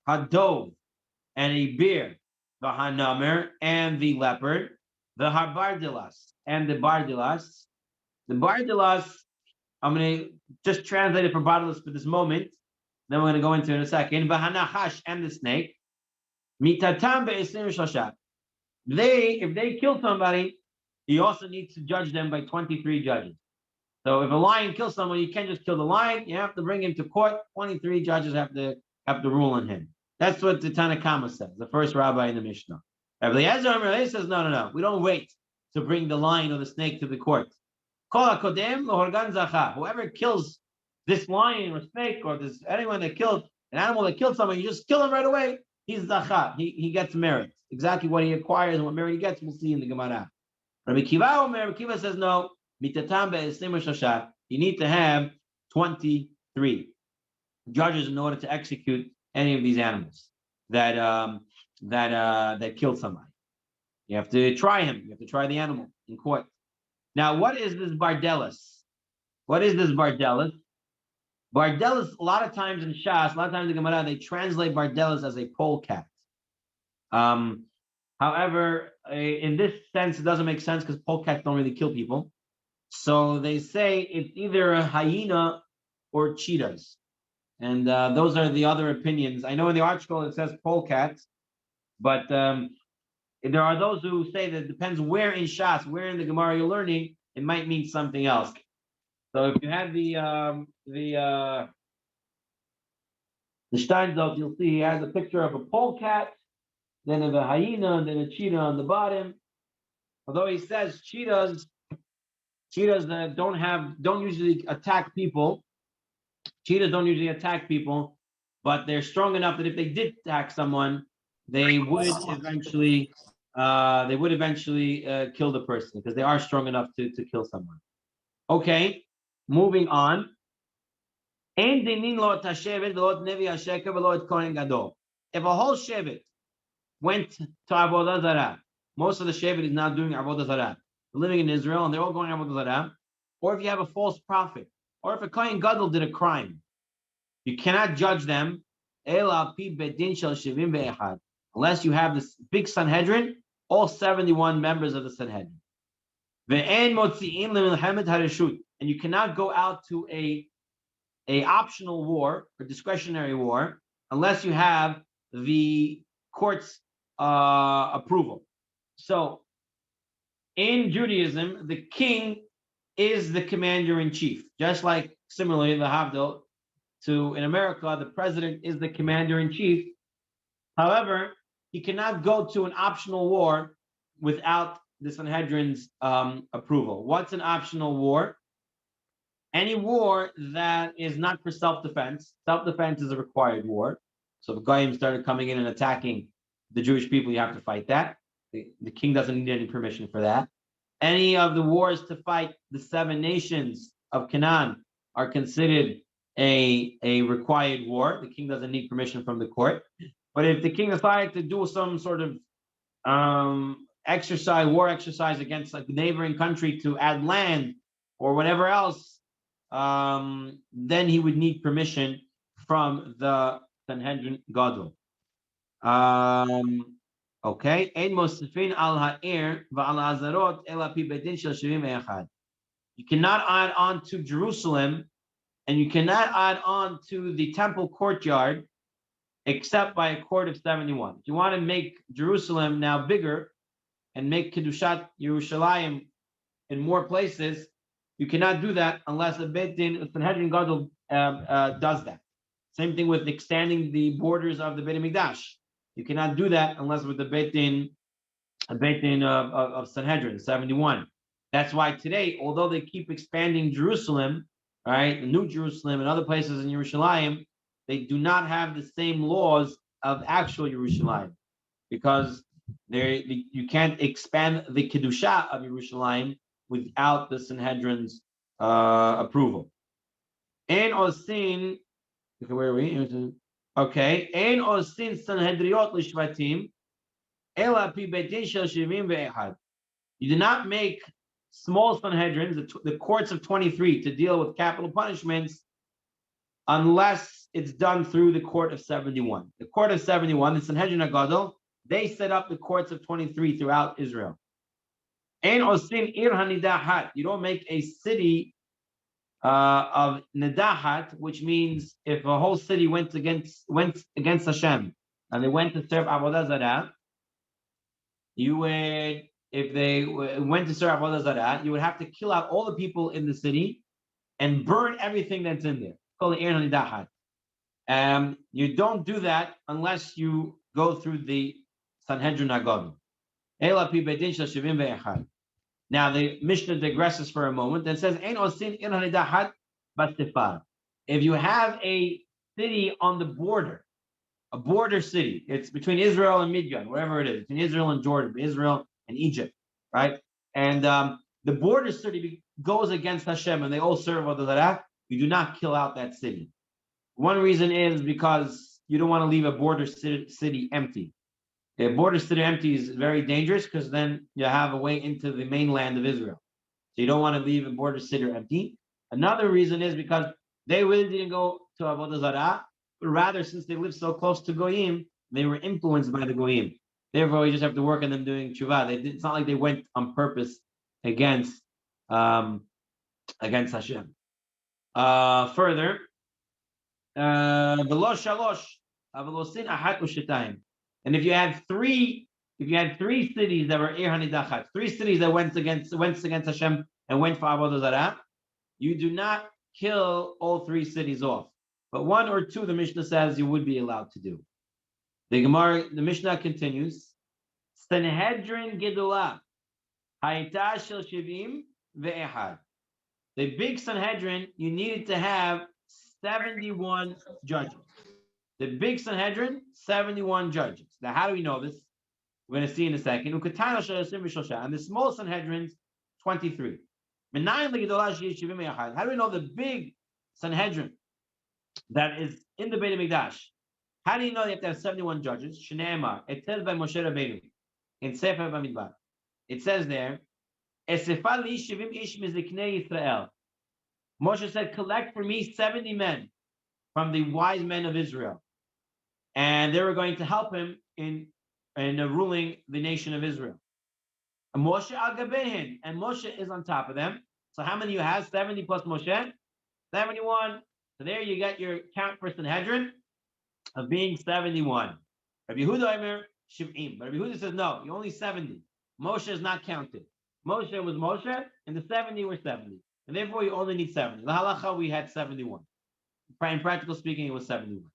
Hadov, and a bear, V'hanamer, and the leopard, V'harbardilas, and the bardilas. The bardilas, I'm going to just translate it for bardilas for this moment, then we're going to go into it in a second. V'hanachash, and the snake, Mitatam be'esrim shoshat. If they kill somebody, you also need to judge them by 23 judges. So if a lion kills someone, you can't just kill the lion. You have to bring him to court. 23 judges have to rule on him. That's what the Tanakama says, the first rabbi in the Mishnah. Rabbi Eliezer says, no. We don't wait to bring the lion or the snake to the court. Whoever kills this lion or snake or anyone that killed an animal that killed someone, you just kill him right away. He's zacha. He gets merit. Exactly what he acquires and what merit he gets, we'll see in the Gemara. Rabbi Kiva says no. You need to have 23 judges in order to execute any of these animals that killed somebody. You have to try him. You have to try the animal in court. Now, what is this bardelis? Bardelis, a lot of times in Shas, a lot of times in Gemara, they translate bardelis as a polecat. However, in this sense, it doesn't make sense because polecats don't really kill people. So they say it's either a hyena or cheetahs. And those are the other opinions. I know in the article it says polecats, but there are those who say that it depends where in Shas, where in the Gemara you're learning, it might mean something else. So if you have the Steinzelt, you'll see he has a picture of a polecat then a hyena, and then a cheetah on the bottom. Although he says cheetahs that don't usually attack people. Cheetahs don't usually attack people, but they're strong enough that if they did attack someone, they would eventually kill the person because they are strong enough to kill someone. Okay, moving on. If a whole shevet went to Avodah Zarah, most of the shevet is now doing Avodah Zarah. They're living in Israel and they're all going Avodah Zarah. Or if you have a false prophet, or if a Kohen Gadol did a crime, you cannot judge them unless you have this big Sanhedrin, all 71 members of the Sanhedrin. And you cannot go out to a optional war or discretionary war unless you have the court's approval. So in Judaism, the king is the commander-in-chief, just like similarly the Havdil to in America, the president is the commander-in-chief. However, he cannot go to an optional war without the Sanhedrin's approval. What's an optional war? Any war that is not for self-defense. Self-defense is a required war. So if Goyim started coming in and attacking the Jewish people, you have to fight that. The king doesn't need any permission for that. Any of the wars to fight the 7 nations of Canaan are considered a required war. The king doesn't need permission from the court. But if the king decided to do some sort of war exercise against like a neighboring country to add land or whatever else, then he would need permission from the Sanhedrin Gadol. Okay. You cannot add on to Jerusalem, and you cannot add on to the temple courtyard except by a court of 71. If you want to make Jerusalem now bigger and make Kedushat Yerushalayim in more places, you cannot do that unless the Beit Din, the Sanhedrin Gadol does that. Same thing with extending the borders of the Beit HaMikdash. You cannot do that unless with the Beit Din of Sanhedrin, 71. That's why today, although they keep expanding Jerusalem, right, the New Jerusalem and other places in Yerushalayim, they do not have the same laws of actual Yerushalayim because you can't expand the Kedusha of Yerushalayim without the Sanhedrin's approval. And Osin, where are we? Okay. And Osin Sanhedriot Lishvatim, Ela Pi Beitin Shel Shivim Ve'echad. You do not make small Sanhedrins, the courts of 23, to deal with capital punishments unless it's done through the court of 71. The court of 71, the Sanhedrin Gadol, they set up the courts of 23 throughout Israel. And Osin Ir Hanidahat. You don't make a city of Nidahat, which means if a whole city went against Hashem and they went to serve Avodah Zarah, you would, if they went to serve Avodah Zarah, you would have to kill out all the people in the city and burn everything that's in there. It's called Ir Hanidahat. You don't do that unless you go through the Sanhedrin Gadol. Now the Mishnah digresses for a moment and says, if you have a city on the border, a border city, it's between Israel and Midian, wherever it is, between Israel and Jordan, Israel and Egypt, right? And the border city goes against Hashem and they all serve Avodah Zarah, you do not kill out that city. One reason is because you don't want to leave a border city empty. A border city empty is very dangerous because then you have a way into the mainland of Israel. So you don't want to leave a border city empty. Another reason is because they really didn't go to Avodah Zarah, but rather since they lived so close to Goyim, they were influenced by the Goyim. Therefore, you just have to work on them doing tshuva. It's not like they went on purpose against Hashem. Further, v'lo shalosh avalosin ahat u'shitayim. And if you had three cities that were Ir Hanidachat, 3 cities that went against Hashem and went for Avodah Zarah, you do not kill all 3 cities off. But 1 or 2, the Mishnah says you would be allowed to do. The Mishnah continues. Sanhedrin Gedolah. Hayta shel shivim ve'ehad. The big Sanhedrin, you needed to have 71 judges. The big Sanhedrin, 71 judges. Now, how do we know this? We're going to see in a second. And the small Sanhedrins, 23. How do we know the big Sanhedrin that is in the Beit HaMikdash? How do you know you have to have 71 judges? Shneimar. It says by Moshe Rabbeinu in Sefer Bamidbar. It says there, Moshe said, collect for me 70 men from the wise men of Israel. And they were going to help him in ruling the nation of Israel. And Moshe al Gabehin, and Moshe is on top of them. So how many you have? 70 plus Moshe? 71. So there you get your count for Sanhedrin of being 71. Rabbi Yehuda Omer, Shiv'im. But Rabbi Yehuda says, no, you're only 70. Moshe is not counted. Moshe was Moshe, and the 70 were 70. And therefore, you only need 70. The halacha, we had 71. In practical speaking, it was 71.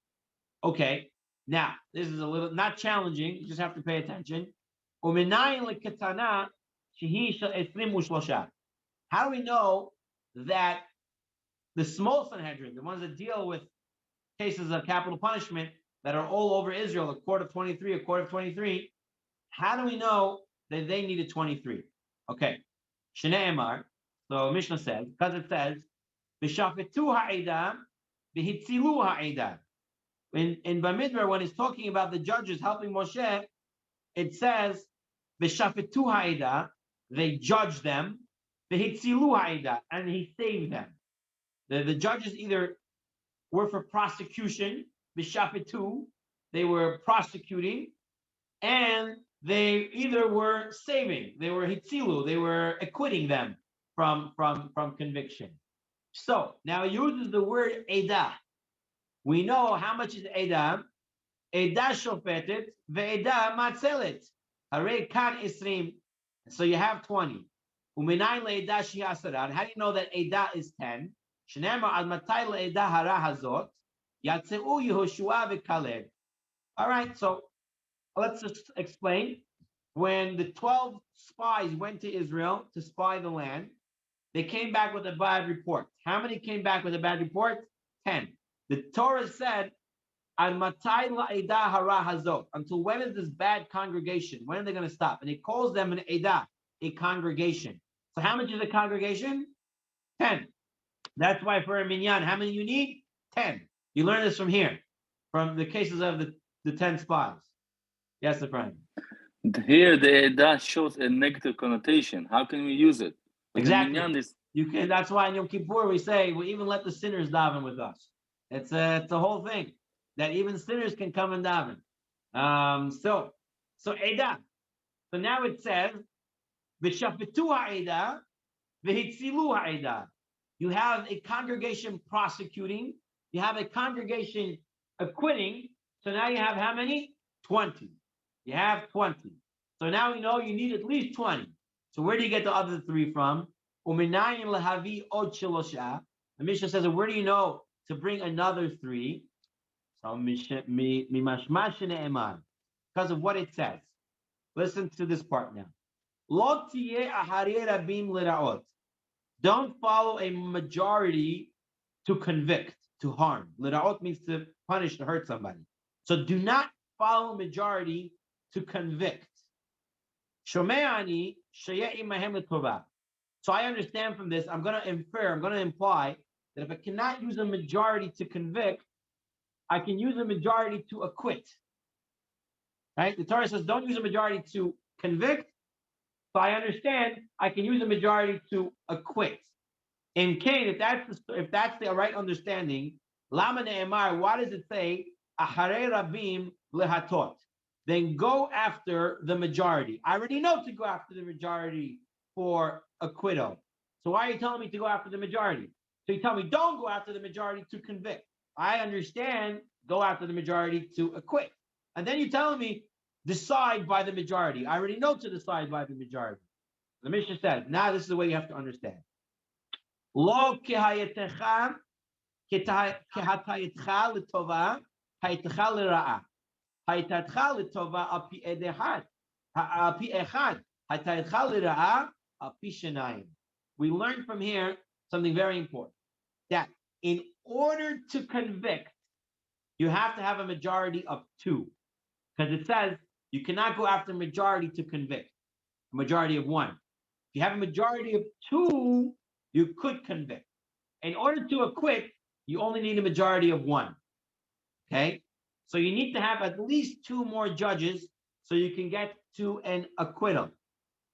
Okay, now, this is a little, not challenging. You just have to pay attention. How do we know that the small Sanhedrin, the ones that deal with cases of capital punishment that are all over Israel, a court of 23, how do we know that they needed 23? Okay. Shneimar. So Mishnah says, because it says, B'shafetu ha'edah, b'hitzilu ha'edah. In Bamidbar, when it's talking about the judges helping Moshe, it says, B'shafetu ha'edah, they judged them, b'hitzilu ha'edah, and he saved them. The judges either were for prosecution, b'shafetu, they were prosecuting, and they either were saving, they were hitzilu, they were acquitting them from conviction. So now it uses the word edah. We know how much is edah. Edah shofetet ve'edah matzelet. Harei kan isrim. So you have 20. Uminayin le'edah shi'asaran. How do you know that edah is 10? Shneimar ad matay le'edah hara hazot. Yatzeu Yehoshua ve'Kaleb. All right, so let's just explain. When the 12 spies went to Israel to spy the land, they came back with a bad report. How many came back with a bad report? 10. The Torah said, until when is this bad congregation? When are they going to stop? And it calls them an edah, a congregation. So how much is a congregation? 10. That's why for a minyan, how many you need? 10. You learn this from here, from the cases of the 10 spies. Yes, Ephraim.
Here, the edah shows a negative connotation. How can we use it?
Exactly. You can. That's why in Yom Kippur we say we even let the sinners daven with us. It's a whole thing that even sinners can come and daven. So edah. So now it says v'shafetu ha'edah v'hitzilu ha'edah. You have a congregation prosecuting. You have a congregation acquitting. So now you have how many? 20. You have 20. So now we know you need at least 20. So where do you get the other 3 from? Uminayin lahavi od shelosha. The Mishnah says, where do you know to bring another 3? So because of what it says. Listen to this part now. Lo tiyeh aharei rabim l'ra'ot. Don't follow a majority to convict, to harm. L'ra'ot means to punish, to hurt somebody. So do not follow majority to convict. Shome'ani sheyeh imahem l'tovah. So I understand from this, I'm going to imply that if I cannot use a majority to convict, I can use a majority to acquit. Right? The Torah says, don't use a majority to convict. So I understand I can use a majority to acquit. In Cain, if that's the right understanding, Lama Ne'emar, why does it say, Aharei Rabim lehatot? Then go after the majority. I already know to go after the majority for acquittal. So why are you telling me to go after the majority? So you tell me, don't go after the majority to convict. I understand, go after the majority to acquit. And then you're telling me, decide by the majority. I already know to decide by the majority. The Mishnah says, now this is the way you have to understand. Lo kehayetecha kehatayetcha l'tova hayetecha l'ra'a. haytatcha l'tova al pi ed echad, al pi echad, haytatcha l'ra'a al pi shenayim. We learned from here something very important, that in order to convict, you have to have a majority of 2. Because it says you cannot go after majority to convict, a majority of 1. If you have a majority of 2, you could convict. In order to acquit, you only need a majority of 1. Okay? So you need to have at least 2 more judges so you can get to an acquittal.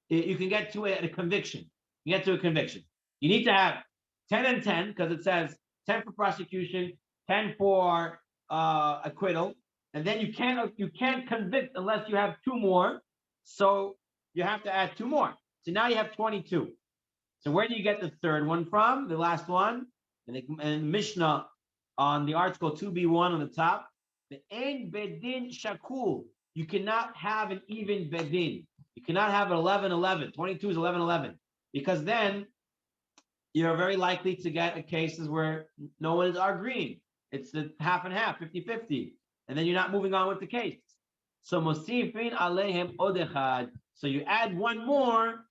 You can get to a conviction. You get to a conviction. You need to have 10 and 10, because it says 10 for prosecution, 10 for acquittal, and then you can't convict unless you have 2 more. So you have to add 2 more. So now you have 22. So where do you get the third one from? The last one, and Mishnah on the article 2B1 on the top. The ein bedin shakul. You cannot have an even bedin. You cannot have an 11-11. 22 is 11-11, because then you're very likely to get cases where no one is agreeing. It's the half and half, 50-50, and then you're not moving on with the case. So mosifin alehem odechad. So you add 1 more,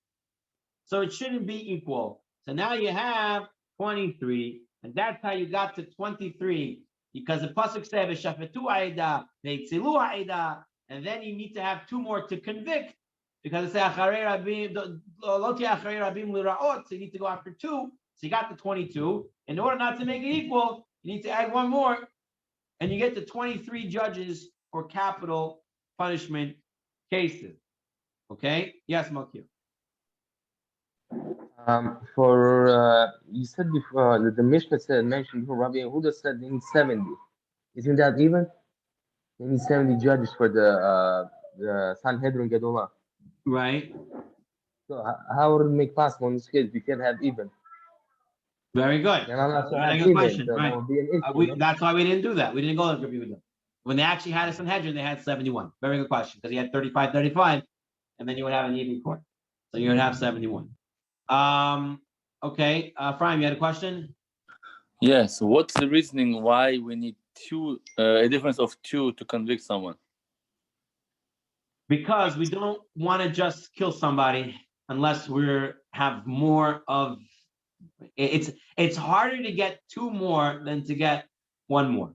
so it shouldn't be equal. So now you have 23, and that's how you got to 23, because the pasuk says v'shafetu ha'eda ve'itzilu ha'eda, and then you need to have 2 more to convict, because it says acharei rabim lo ti'eh acharei rabim l'ra'ot. So you need to go after 2. So you got the 22. In order not to make it equal, you need to add 1 more, and you get the 23 judges for capital punishment cases. Okay? Yes, Malkir.
You said before that the Mishnah mentioned before, Rabbi Yehuda said they need 70. Isn't that even? They need 70 judges for the Sanhedrin Gedolah.
Right.
So how would it make possible in this case we can't have even?
Very good.
And I'm not sure
Very
have
good
even,
question.
so
Right.
that would be an issue.
That's why we didn't do that. We didn't go to Rabbi Yehuda. When they actually had a Sanhedrin, they had 71. Very good question, because he had 35, and then you would have an even court. So you would have 71. Okay. Frime, you had a question?
Yes. What's the reasoning why we need 2, a difference of 2 to convict someone?
Because we don't want to just kill somebody unless we have more of. It's harder to get 2 more than to get 1 more.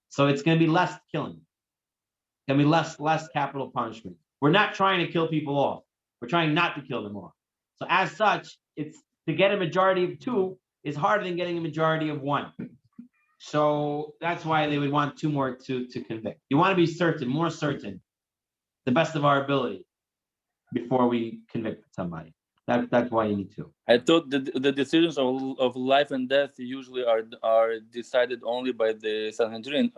So it's going to be less killing. It's going to be less capital punishment. We're not trying to kill people off. We're trying not to kill them off. So as such, it's to get a majority of 2 is harder than getting a majority of 1. So that's why they would want 2 more to convict. You want to be certain, more certain, the best of our ability before we convict somebody. That's why you need 2.
I thought the decisions of life and death usually are decided only by the Sanhedrin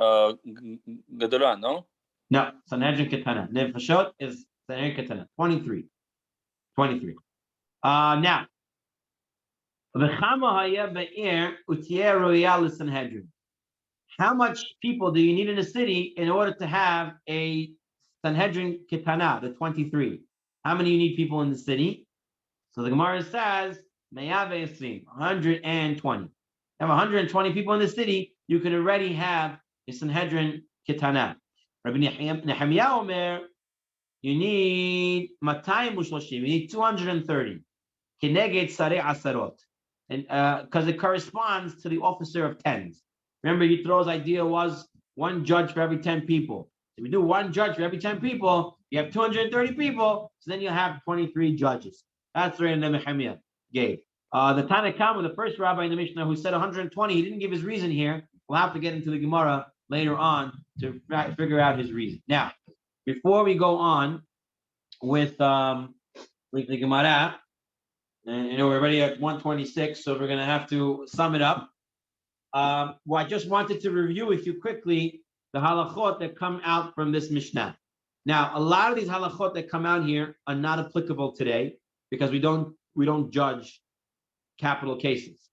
Gedolah, no?
No, Sanhedrin Ketana. Nefashot is Sanhedrin Ketana. 23. Now, how much people do you need in a city in order to have a Sanhedrin Ketana, the 23? How many you need people in the city? So the Gemara says, 120. Have 120 people in the city, you can already have a Sanhedrin Ketana. Rabbi Nehemiah Omer, you need 230. You need 230. Kineged Sarei Asarot. And because it corresponds to the officer of 10s. Remember, Yitro's idea was 1 judge for every 10 people. So if you do 1 judge for every 10 people, you have 230 people, so then you have 23 judges. That's the Rabbi Nehemiah gave. The Tanna Kama, the first rabbi in the Mishnah, who said 120, he didn't give his reason here. We'll have to get into the Gemara later on to figure out his reason. Now, before we go on with the Gemara, and we're already at 126, so we're going to have to sum it up. Well, I just wanted to review with you quickly the halachot that come out from this Mishnah. Now, a lot of these halachot that come out here are not applicable today because we don't judge capital cases.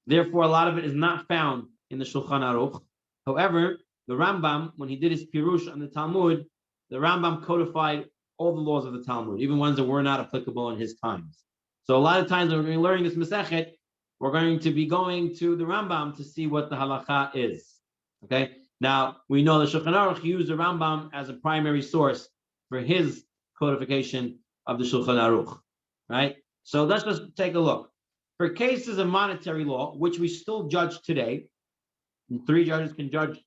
Therefore, a lot of it is not found in the Shulchan Aruch. However, the Rambam, when he did his Pirush on the Talmud, the Rambam codified all the laws of the Talmud, even ones that were not applicable in his times. So a lot of times when we're learning this Masechet, we're going to be going to the Rambam to see what the halacha is. Okay? Now, we know the Shulchan Aruch used the Rambam as a primary source for his codification of the Shulchan Aruch, right? So let's just take a look. For cases of monetary law, which we still judge today, and 3 judges can judge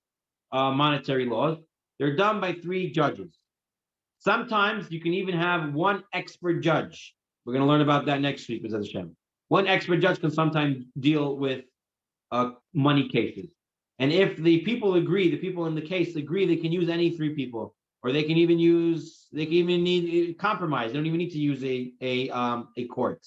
monetary laws, they're done by 3 judges. Sometimes you can even have 1 expert judge. We're going to learn about that next week, B'ezras Hashem. 1 expert judge can sometimes deal with money cases. And if the people agree, the people in the case agree, they can use any 3 people, or they can even need compromise. They don't even need to use a court.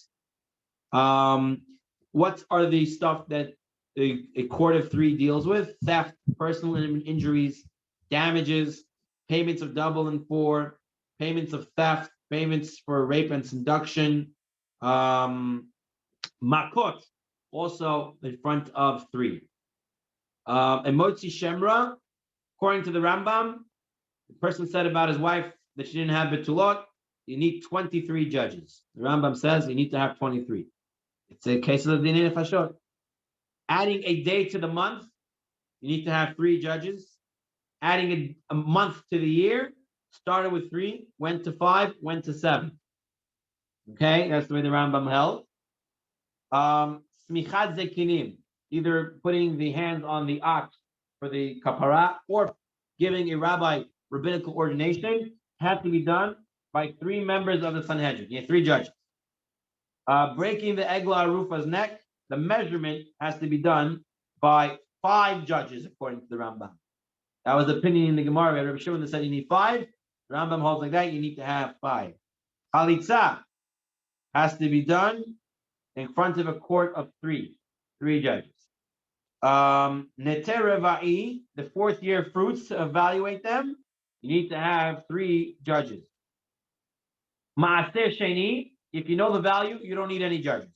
What are the stuff that a court of 3 deals with? Theft, personal injuries, damages, payments of double and 4, payments of theft, payments for rape and seduction, makot, also in front of 3. And Motzi Shemra, according to the Rambam, the person said about his wife that she didn't have betulot, you need 23 judges. The Rambam says you need to have 23. It's a case of the Dinei Nefashot. Adding a day to the month, you need to have 3 judges. Adding a month to the year, started with 3, went to 5, went to 7. Okay, that's the way the Rambam held. Smichat zekinim, either putting the hands on the ox for the kapara or giving a rabbi rabbinical ordination, had to be done by 3 members of the Sanhedrin. You have 3 judges. Breaking the Eglah Arufa's neck, the measurement has to be done by 5 judges, according to the Rambam. That was the opinion in the Gemara. Rabbi Shimon said you need 5. The Rambam holds like that, you need to have 5. Chalitza has to be done in front of a court of 3 judges. Neter Reva'i, the 4th year fruits, to evaluate them, you need to have 3 judges. Ma'aseh Sheni, if you know the value, you don't need any judges.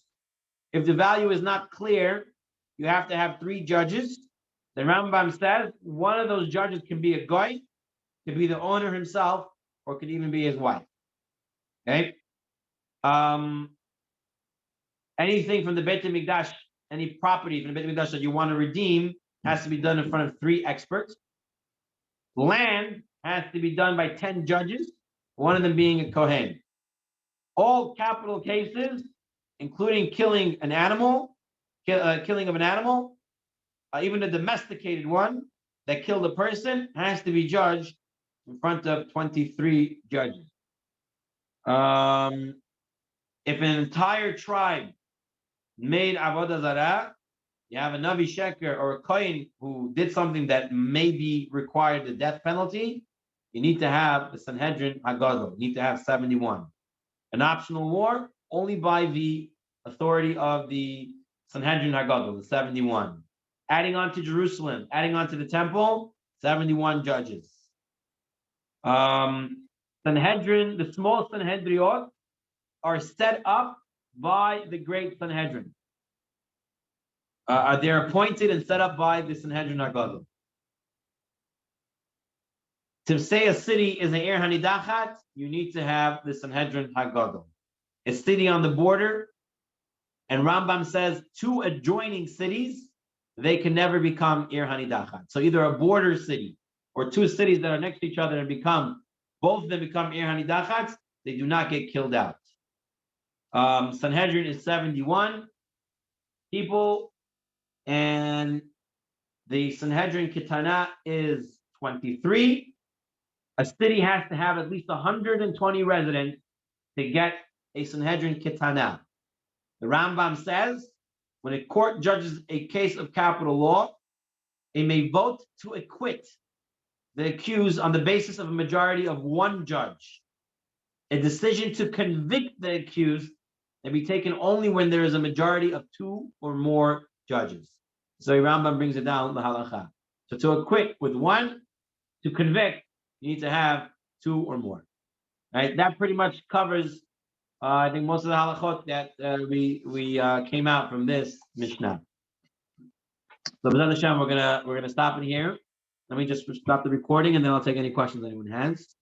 If the value is not clear, you have to have 3 judges. The Rambam says one of those judges can be a goy, can be the owner himself, or could even be his wife. Okay? Anything from the Beit HaMikdash, any property from the Beit HaMikdash that you want to redeem, has to be done in front of 3 experts. Land has to be done by 10 judges, one of them being a Kohen. All capital cases, including killing of an animal, even a domesticated one that killed a person, has to be judged in front of 23 judges. If an entire tribe made avodah zarah, you have a Navi Sheker or a Kohen who did something that maybe required the death penalty, you need to have the Sanhedrin Hagadol. You need to have 71. An optional war, only by the authority of the Sanhedrin Hagadol, the 71. Adding on to Jerusalem, adding on to the temple, 71 judges. Sanhedrin, the small Sanhedriot, are set up by the great Sanhedrin. They're appointed and set up by the Sanhedrin Hagadol. To say a city is an Ir Hanidachat, you need to have the Sanhedrin Hagadol. A city on the border, and Rambam says 2 adjoining cities, they can never become Ir Hanidachat. So either a border city or 2 cities that are next to each other and both of them become Ir Hanidachats, they do not get killed out. Sanhedrin is 71 people, and the Sanhedrin Kitana is 23. A city has to have at least 120 residents to get a Sanhedrin Kitana. The Rambam says, when a court judges a case of capital law, it may vote to acquit the accused on the basis of a majority of 1 judge. A decision to convict the accused may be taken only when there is a majority of 2 or more judges. So Rambam brings it down the halacha. So to acquit with 1, to convict, you need to have 2 or more. Right? That pretty much covers, I think, most of the halachot that we came out from this Mishnah. So B'ezras Hashem, we're gonna stop it here. Let me just stop the recording, and then I'll take any questions anyone has.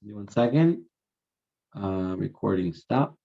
Give me 1 second. Recording stop.